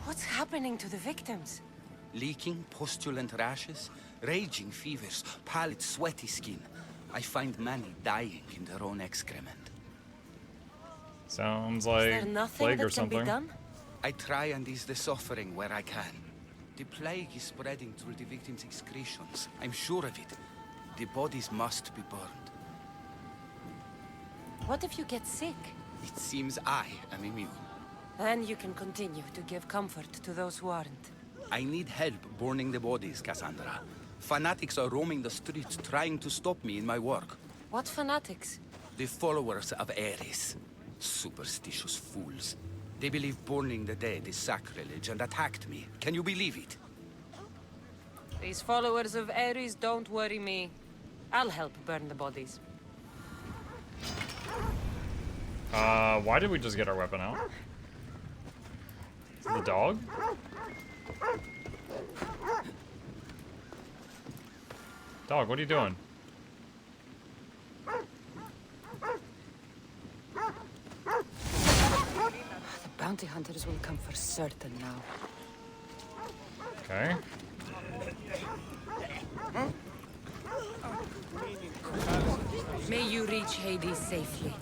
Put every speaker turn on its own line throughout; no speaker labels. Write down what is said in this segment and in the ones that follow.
What's happening to the victims?
Leaking, pustulent rashes, raging fevers, pallid, sweaty skin. I find many dying in their own excrement.
Sounds
Is there
like
nothing
plague
that
or
can be
something.
done?
I try and ease the suffering where I can. The plague is spreading through the victims' excretions. I'm sure of it. The bodies must be burned.
What if you get sick?
It seems I am immune.
Then you can continue to give comfort to those who aren't.
I need help burning the bodies, Cassandra. Fanatics are roaming the streets trying to stop me in my work.
What fanatics?
The followers of Ares. Superstitious fools. They believe burning the dead is sacrilege and attacked me. Can you believe it?
These followers of Ares don't worry me. I'll help burn the bodies.
Why did we just get our weapon out? Is it the dog? Dog, what are you doing?
The bounty hunters will come for certain now.
Okay.
May you reach Hades safely.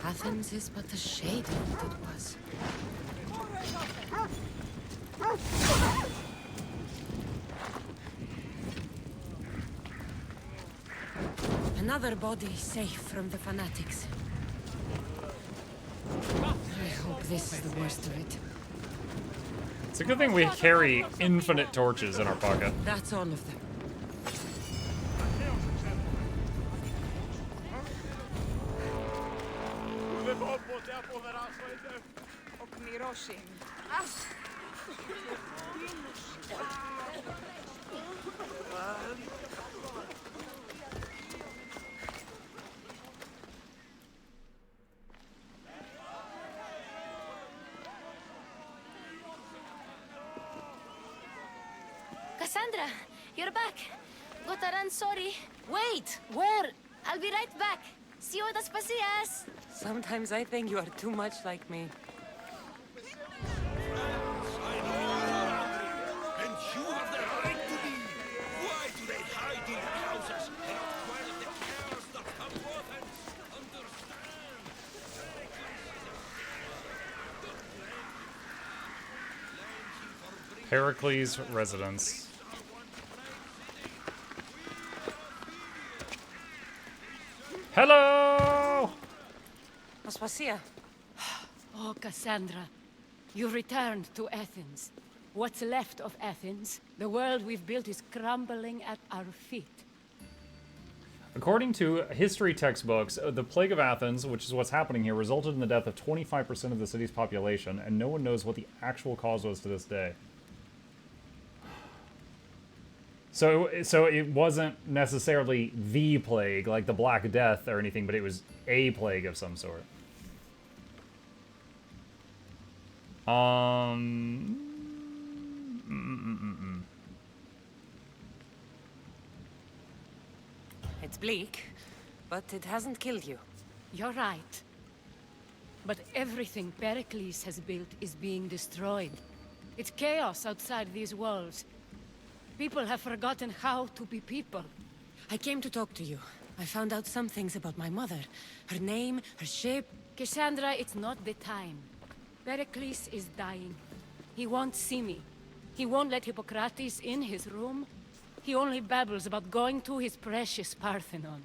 Athens is but a shade of what it was. Another body safe from the fanatics. I hope this is the worst of it.
It's a good thing we carry infinite torches in our pocket.
That's all of them.
Cassandra, you're back. Gotta run, sorry.
Wait! Where?
I'll be right back. See you at Aspasias.
Sometimes I think you are too much like me.
And you have the right to be. Why do they hide in houses and acquire the chaos that come with it? Understand?
Heracles' residence. Hello!
Aspasia.
Oh, Cassandra, you returned to Athens. What's left of Athens, the world we've built is crumbling at our feet.
According to history textbooks, the Plague of Athens, which is what's happening here, resulted in the death of 25% of the city's population, and no one knows what the actual cause was to this day. So it wasn't necessarily the plague, like the Black Death or anything, but it was a plague of some sort.
It's bleak, but it hasn't killed you.
You're right. But everything Pericles has built is being destroyed. It's chaos outside these walls. People have forgotten how to be people.
I came to talk to you. I found out some things about my mother. Her name, her shape.
Cassandra, it's not the time. Pericles is dying. He won't see me. He won't let Hippocrates in his room. He only babbles about going to his precious Parthenon.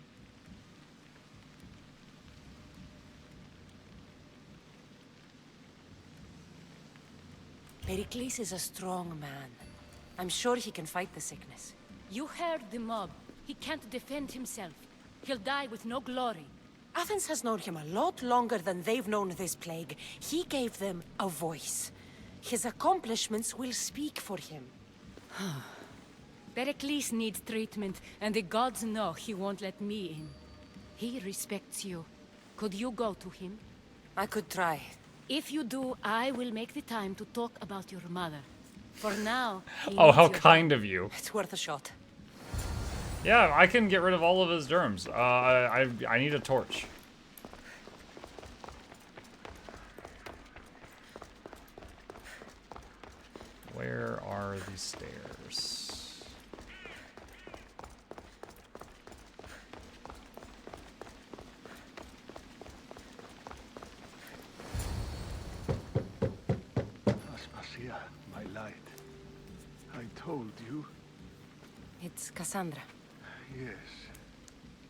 Pericles is a strong man. I'm sure he can fight the sickness.
You heard the mob. He can't defend himself. He'll die with no glory.
Athens has known him a lot longer than they've known this plague. He gave them a voice. His accomplishments will speak for him.
Pericles needs treatment, and the gods know he won't let me in. He respects you. Could you go to him?
I could try.
If you do, I will make the time to talk about your mother. For now,
Oh, how kind of you.
It's worth a shot.
Yeah, I can get rid of all of his germs. I need a torch. these stairs.
Aspasia, my light. I told you.
It's Cassandra.
Yes.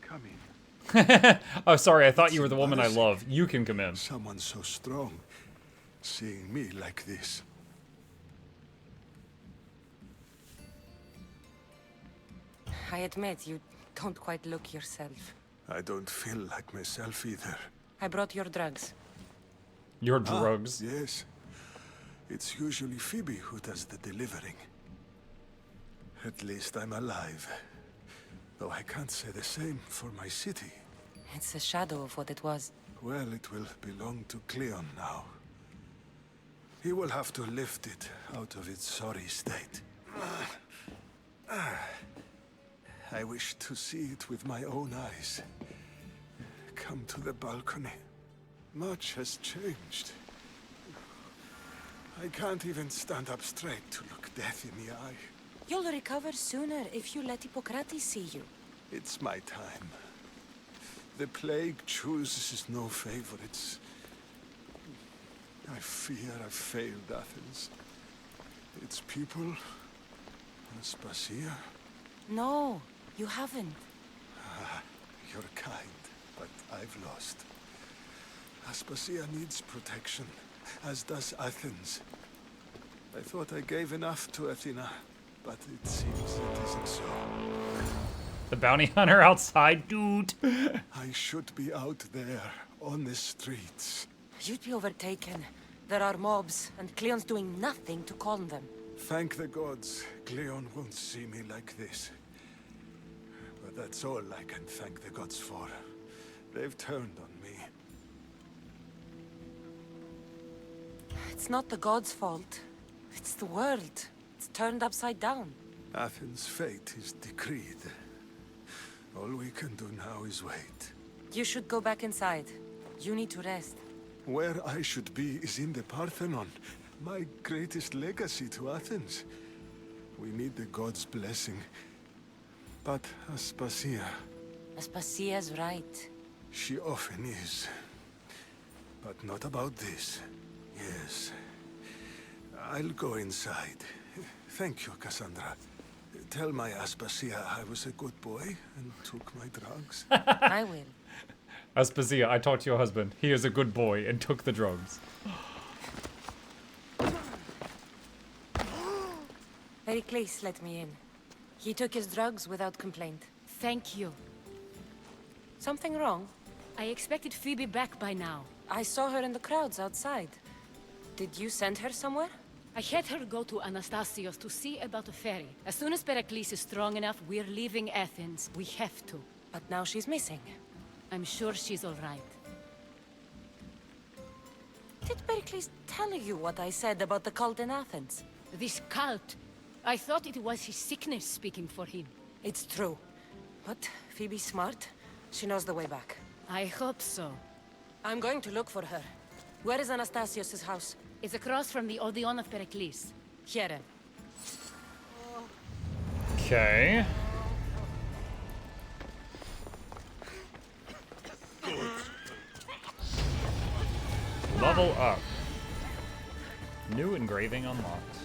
Come in.
Oh, sorry, I thought you were the woman I
Odyssey.
love. You can come in.
Someone so strong, seeing me like this.
I admit, you don't quite look yourself.
I don't feel like myself either.
I brought your drugs.
Your drugs.
Yes. It's usually Phoebe who does the delivering. At least I'm alive. Though I can't say the same for my city.
It's a shadow of what it was.
Well, it will belong to Cleon now. He will have to lift it out of its sorry state. I wish to see it with my own eyes. Come to the balcony. Much has changed. I can't even stand up straight to look death in the eye.
You'll recover sooner if you let Hippocrates see you.
It's my time. The plague chooses no favorites. I fear I've failed Athens. Its people, Aspasia.
No, you haven't.
You're kind, but I've lost. Aspasia needs protection, as does Athens. I thought I gave enough to Athena, but it seems it isn't so.
The bounty hunter outside, dude.
I should be out there, on the streets.
You'd be overtaken. There are mobs, and Cleon's doing nothing to calm them.
Thank the gods, Cleon won't see me like this. But that's all I can thank the gods for. They've turned on me.
It's not the gods' fault. It's the world. It's turned upside down.
Athens' fate is decreed. All we can do now is wait.
You should go back inside. You need to rest.
Where I should be is in the Parthenon, my greatest legacy to Athens. We need the gods' blessing. But Aspasia,
Aspasia's right.
she often is. But not about this. Yes. I'll go inside. Thank you, Cassandra. Tell my Aspasia I was a good boy and took my drugs.
I will.
Aspasia, I talked to your husband. He is a good boy and took the drugs.
Pericles let me in. He took his drugs without complaint.
Thank you.
Something wrong?
I expected Phoebe back by now.
I saw her in the crowds outside. Did you send her somewhere?
I had her go to Anastasios to see about a ferry. As soon as Pericles is strong enough, we're leaving Athens. We have to.
But now she's missing.
I'm sure she's all right.
Did Pericles tell you what I said about the cult in Athens?
This cult, I thought it was his sickness speaking for him.
It's true. But Phoebe's smart. She knows the way back.
I hope so.
I'm going to look for her. Where is Anastasios' house?
It's across from the Odeon of Pericles.
Here.
Okay. Level up. New engraving unlocked.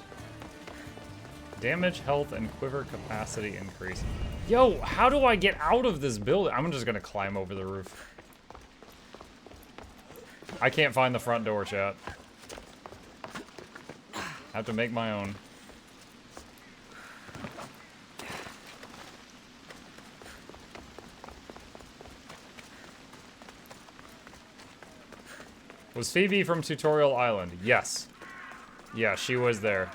Damage, health, and quiver capacity increase. Yo, how do I get out of this building? I'm just gonna climb over the roof. I can't find the front door, chat. I have to make my own. Was Phoebe from Tutorial Island? Yes. Yeah, she was there.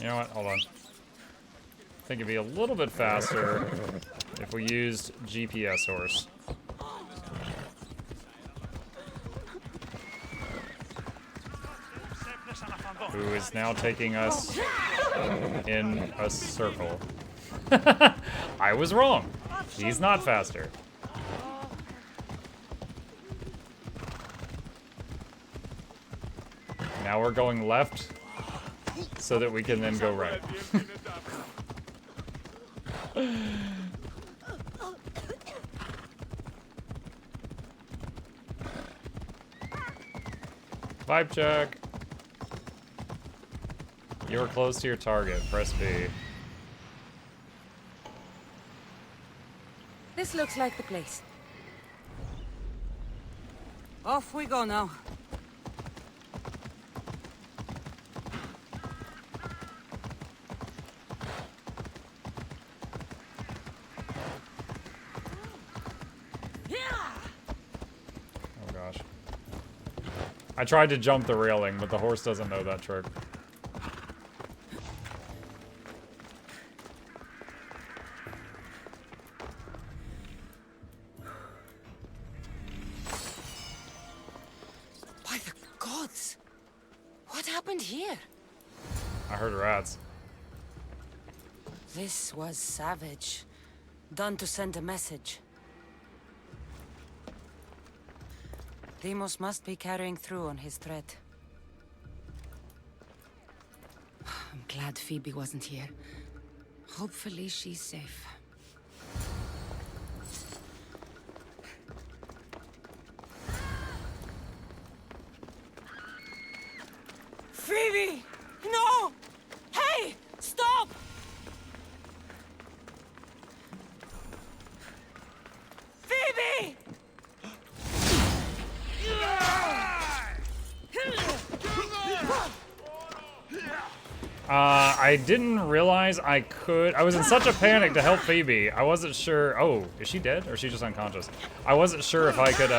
You know what? Hold on. I think it'd be a little bit faster if we used GPS horse. who is now taking us in a circle. I was wrong. He's not faster. Now we're going left so that we can then go right. Vibe check. You're close to your target. Press B.
This looks like the place. Off we go now.
Oh gosh. I tried to jump the railing, but the horse doesn't know that trick.
By the gods! What happened here?
I heard rats.
This was savage. Done to send a message. Deimos must be carrying through on his threat. I'm glad Phoebe wasn't here. Hopefully she's safe. Phoebe! No! Hey! Stop! Phoebe!
I didn't realize I could. I was in such a panic to help Phoebe. I wasn't sure. Oh, is she dead or is she just unconscious? I wasn't sure if I could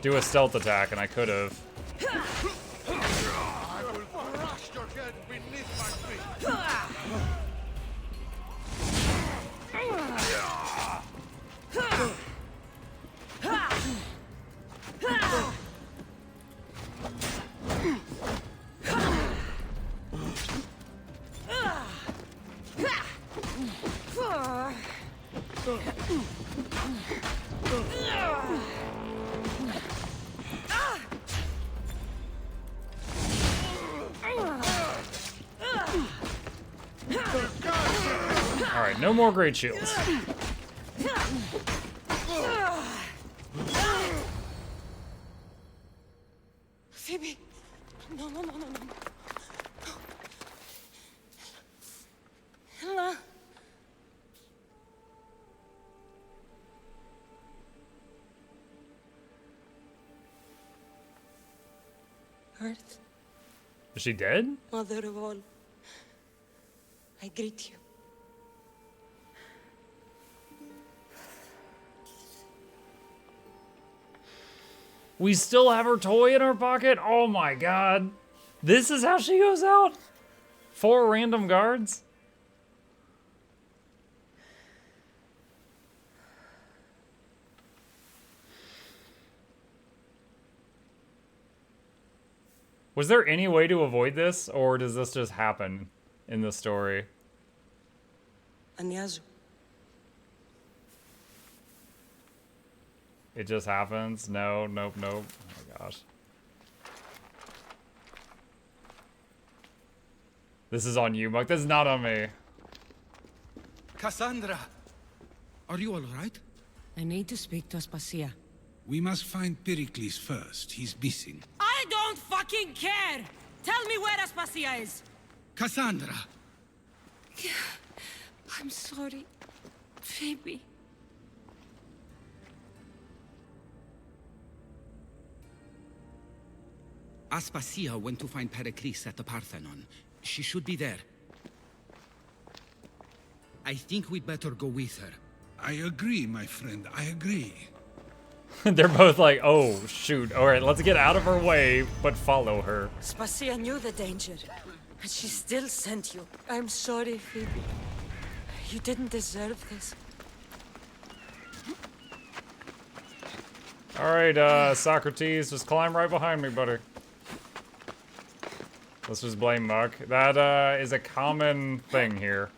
do a stealth attack, and I could have.
I will crush your head beneath my feet.
Alright, no more great shields.
Phoebe! No, no, no, no, no. Ella! Earth,
Is she dead?
mother of all, I greet you.
We still have her toy in our pocket? Oh my god. This is how she goes out? 4 random guards? Was there any way to avoid this, or does this just happen in the story?
Anyazu.
It just happens? No, nope, nope. Oh my gosh. This is on you, Muck. This is not on me.
Cassandra! Are you all right?
I need to speak to Aspasia.
We must find Pericles first. He's missing.
I don't fucking care! Tell me where Aspasia is!
Cassandra!
I'm sorry, Phoebe.
Aspasia went to find Pericles at the Parthenon. She should be there. I think we'd better go with her.
I agree, my friend. I agree.
They're both like, oh, shoot. Alright, let's get out of her way, but follow her.
Aspasia knew the danger, but she still sent you. I'm sorry, Phoebe. You didn't deserve this.
Alright, Socrates, just climb right behind me, buddy. Let's just blame Muck. That is a common thing here.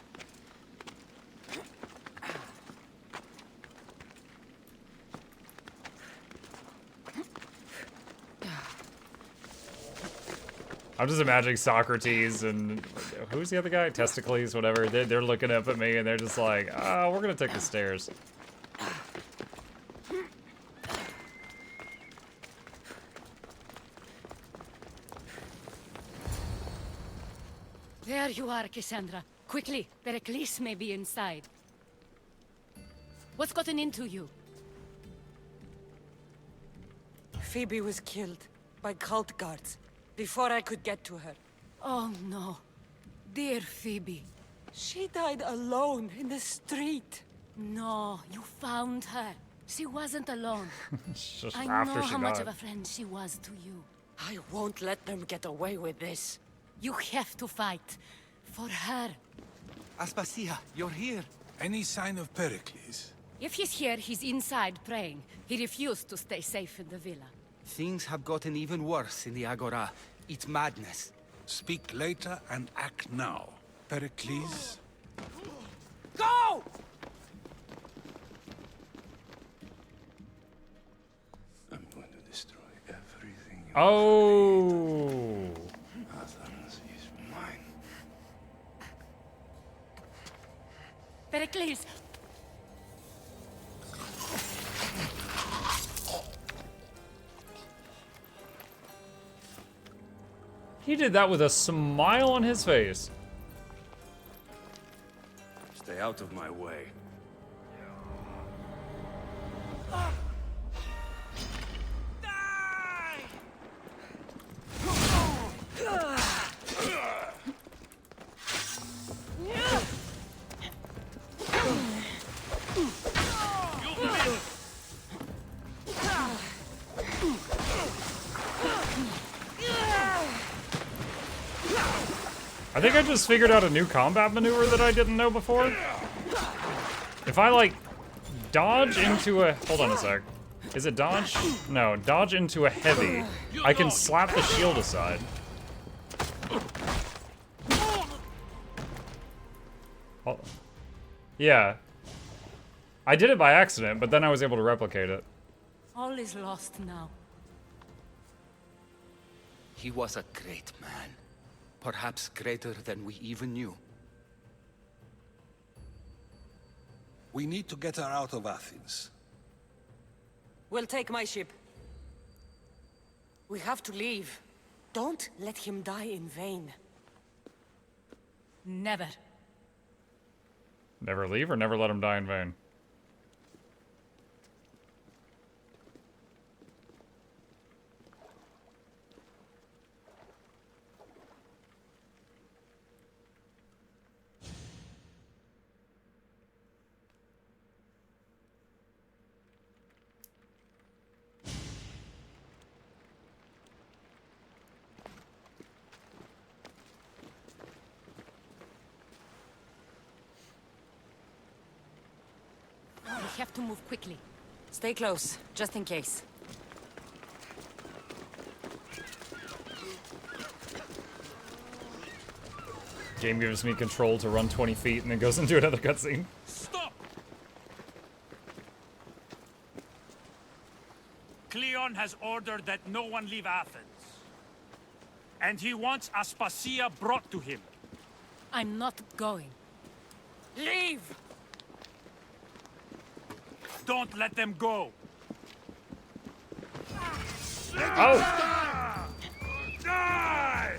I'm just imagining Socrates and who's the other guy? Testicles, whatever. They're looking up at me and they're just like, oh, we're gonna take the stairs.
There you are, Cassandra. Quickly, Pericles may be inside. What's gotten into you?
Phoebe was killed by cult guards before I could get to her.
Oh no. Dear Phoebe.
She died alone in the street.
No, you found her. She wasn't alone.
Just
I
after
know
she
how much
died.
of a friend she was to you.
I won't let them get away with this.
You have to fight. For her.
Aspasia, you're here.
Any sign of Pericles?
If he's here, he's inside praying. He refused to stay safe in the villa.
Things have gotten even worse in the Agora. It's madness.
Speak later and act now. Pericles?
Go!
I'm going to destroy everything.
Oh.
Athens is mine.
Pericles!
He did that with a smile on his face.
Stay out of my way.
I think I just figured out a new combat maneuver that I didn't know before. If I, like, dodge into a... Hold on a sec. Is it dodge? No, dodge into a heavy. I can slap the shield aside. Oh. Yeah. I did it by accident, but then I was able to replicate it.
All is lost now.
He was a great man. Perhaps greater than we even knew.
We need to get her out of Athens.
We'll take my ship. We have to leave. Don't let him die in vain.
Never.
Never leave or never let him die in vain?
We have to move quickly.
Stay close, just in case.
Game gives me control to run 20 feet and then goes into another cutscene.
Stop! Cleon has ordered that no one leave Athens. And he wants Aspasia brought to him.
I'm not going.
Leave!
Don't let them go.
Oh!
Die!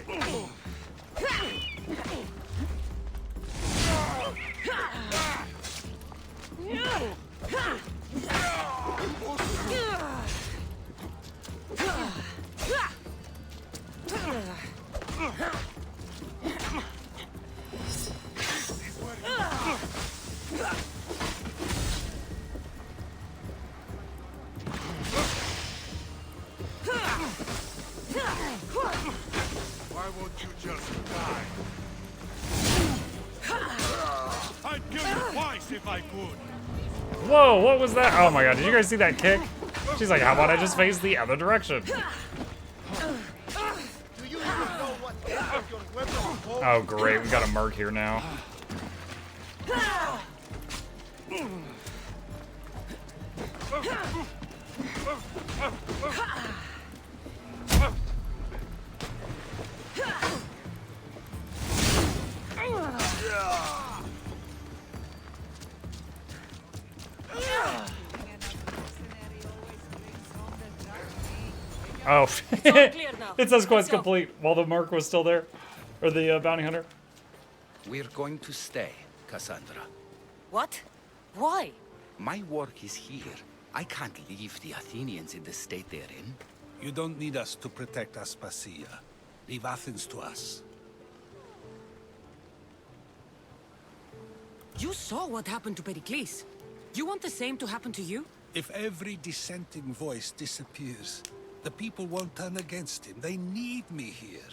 Why won't you just die?
I'd kill you twice if I could.
Whoa, what was that? Oh my god, did you guys see that kick? She's like, how about I just face the other direction?
Do you even know what hit
Oh, great. We got a merc here now. Oh, it says quest complete while the merc was still there. Or the bounty hunter.
We're going to stay, Cassandra.
What? Why?
My work is here. I can't leave the Athenians in the state they're in.
You don't need us to protect Aspasia. Leave Athens to us.
You saw what happened to Pericles. You want the same to happen to you?
If every dissenting voice disappears, the people won't turn against him. They need me here.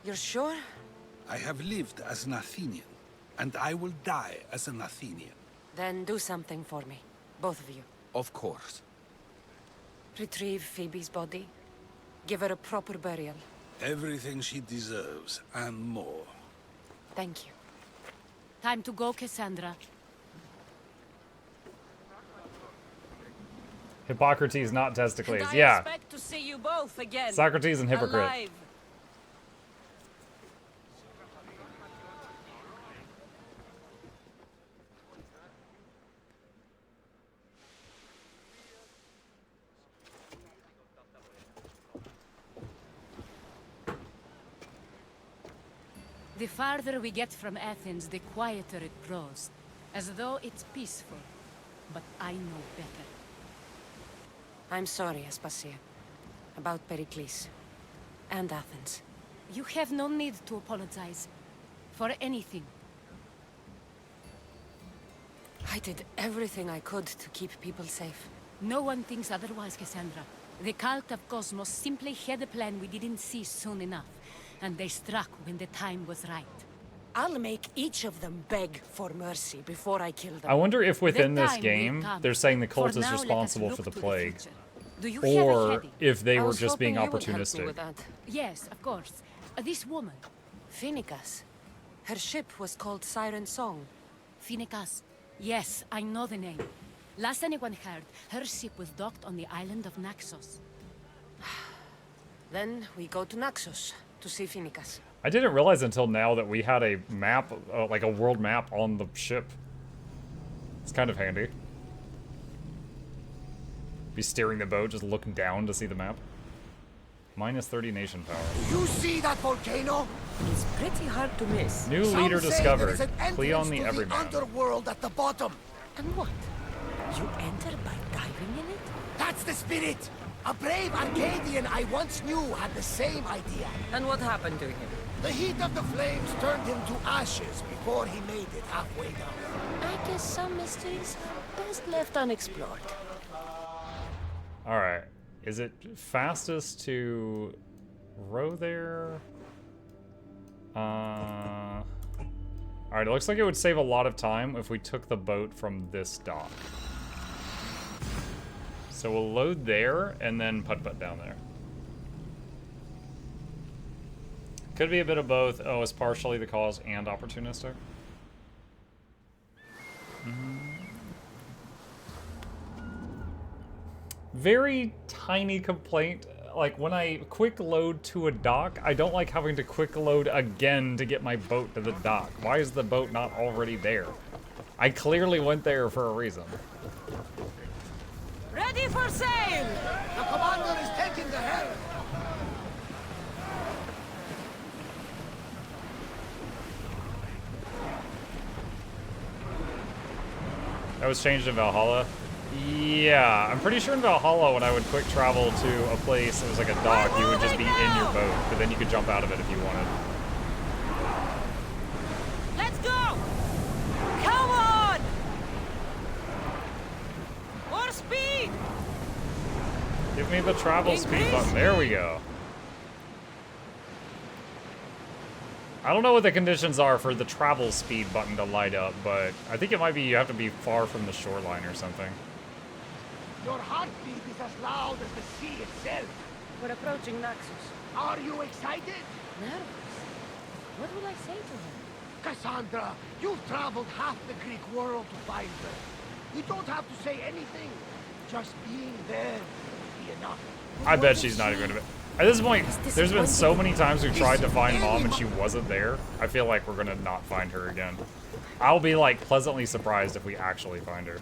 You're sure?
I have lived as an Athenian, and I will die as an Athenian.
Then do something for me. Both of you.
Of course.
Retrieve Phoebe's body. Give her a proper burial.
Everything she deserves, and more.
Thank you.
Time to go, Cassandra.
Hippocrates, not Testicles.
And I
Yeah.
expect to see you both again.
Socrates and hypocrite.
Alive.
The farther we get from Athens, the quieter it grows. As though it's peaceful. But I know better.
I'm sorry, Aspasia. About Pericles. And Athens.
You have no need to apologize. For anything.
I did everything I could to keep people safe.
No one thinks otherwise, Cassandra. The cult of Cosmos simply had a plan we didn't see soon enough. And they struck when the time was right.
I'll make each of them beg for mercy before I kill them.
I wonder if within
The
this
time will
game
come.
they're saying the cult
For
is
now, let us
responsible
look
for the
to
plague.
future. Do you have a
Or
heading?
if they
I
were
was
just being
hoping you would help me
opportunistic.
with that.
Yes, of course. This woman,
Phoenicas. Her ship was called Siren Song.
Phoenicas. Yes, I know the name. Last anyone heard, her ship was docked on the island of Naxos.
Then we go to Naxos to see Phoenicas.
I didn't realize until now that we had a map, like a world map on the ship. It's kind of handy. Be steering the boat, just looking down to see the map. Minus 30 nation power.
You see that volcano?
It's pretty hard to miss.
New
Some
leader
say
discovered.
there is an
Cleon
entrance
the
to
Everyman.
underworld at the bottom.
And what? You enter by diving in it?
That's the spirit. A brave Arcadian I once knew had the same idea.
And what happened to him?
The heat of the flames turned him to ashes before he made it halfway down.
I guess some mysteries are best left unexplored.
Alright. Is it fastest to row there? Alright, it looks like it would save a lot of time if we took the boat from this dock. So we'll load there and then putt-putt down there. Could be a bit of both. Oh, it's partially the cause and opportunistic. Very tiny complaint. Like, when I quick load to a dock, I don't like having to quick load again to get my boat to the dock. Why is the boat not already there? I clearly went there for a reason.
Ready for sail!
The commander is taking the helm.
That was changed in Valhalla. Yeah, I'm pretty sure in Valhalla when I would quick travel to a place that was like a dock, you would just be in your boat, but then you could jump out of it if you wanted.
Let's go! Come on! More speed!
Give me the travel speed button. There we go. I don't know what the conditions are for the travel speed button to light up, but I think it might be you have to be far from the shoreline or something.
Your heartbeat is as loud as the sea itself.
We're approaching Naxos.
Are you excited?
Nervous. What will I say to him?
Cassandra, you've traveled half the Greek world to find her. You don't have to say anything. Just being there will be enough.
I bet she's not even gonna be. At this point, there's been so many times we've tried to find Mom and she wasn't there. I feel like we're gonna not find her again. I'll be like pleasantly surprised if we actually find her.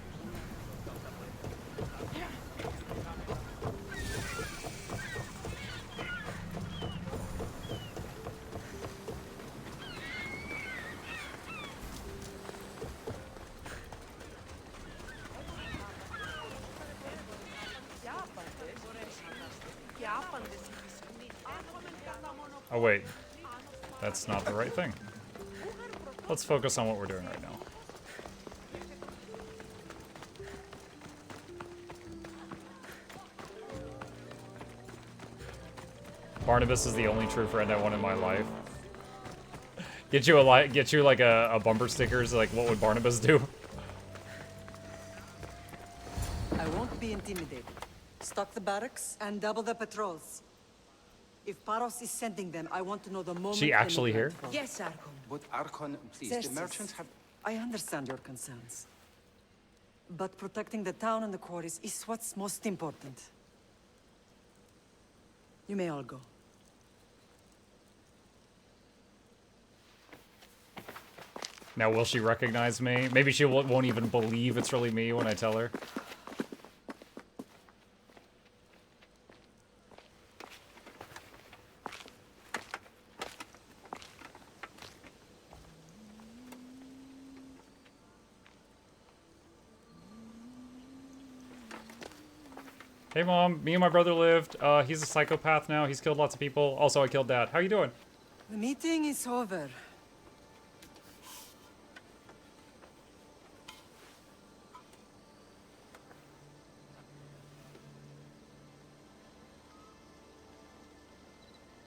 Oh wait, that's not the right thing. Let's focus on what we're doing right now. Barnabas is the only true friend I want in my life. Get you like a bumper stickers, like what would Barnabas do?
I won't be intimidated. Stock the barracks and double the patrols. If Paros is sending them, I want to know the moment.
She actually here?
Yes, Archon.
But Archon, please,
Xerxes,
the merchants have...
I understand your concerns. But protecting the town and the quarries is what's most important. You may all go.
Now will she recognize me? Maybe she won't even believe it's really me when I tell her. Hey Mom, me and my brother lived. He's a psychopath now. He's killed lots of people. Also, I killed Dad. How you doing?
The meeting is over.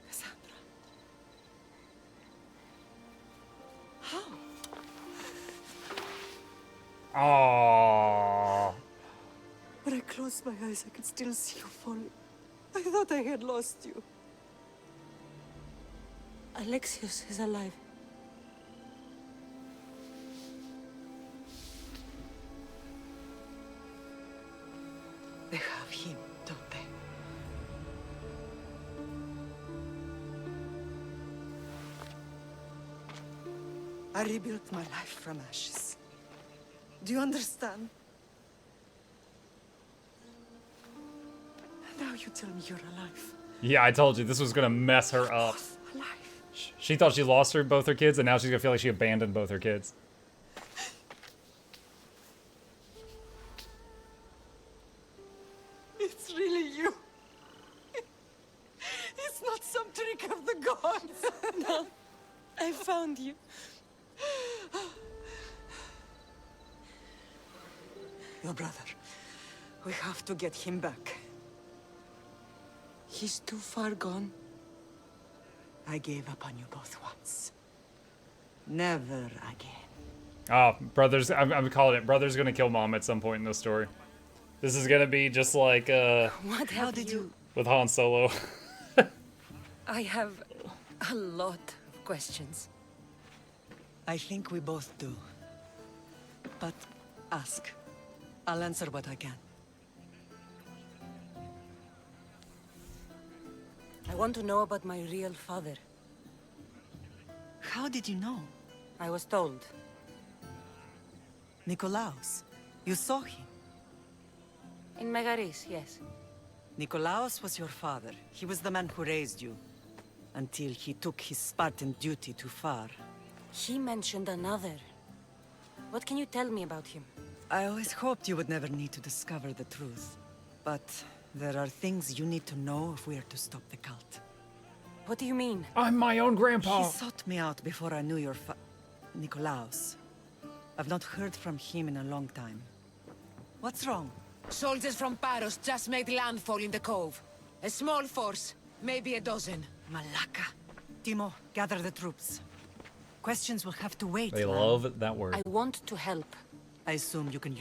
Cassandra. How?
Aww.
When I closed my eyes, I could still see you falling. I thought I had lost you. Alexios is alive. They have him, don't they? I rebuilt my life from ashes. Do you understand? Now you tell me you're alive.
Yeah, I told you this was gonna mess her up.
Alive.
She thought she lost both her kids, and now she's gonna feel like she abandoned both her kids.
It's really you. It's not some trick of the gods. No, I found you. Your brother. We have to get him back. He's too far gone. I gave up on you both once. Never again.
Oh, brothers, I'm calling it. Brother's gonna kill Mom at some point in this story. This is gonna be just like,
How did you...
with Han Solo.
I have a lot of questions.
I think we both do. But ask. I'll answer what I can.
I want to know about my real father.
How did you know?
I was told.
Nikolaos. You saw him.
In Megaris, yes.
Nikolaos was your father. He was the man who raised you. Until he took his Spartan duty too far.
He mentioned another. What can you tell me about him?
I always hoped you would never need to discover the truth. But there are things you need to know if we are to stop the cult.
What do you mean?
I'm my own grandpa.
He sought me out before I knew your Nikolaos. I've not heard from him in a long time. What's wrong?
Soldiers from Paros just made landfall in the cove. A small force, maybe a dozen.
Malaka. Timo, gather the troops. Questions will have to wait.
They love that word.
I want to help.
I assume you can use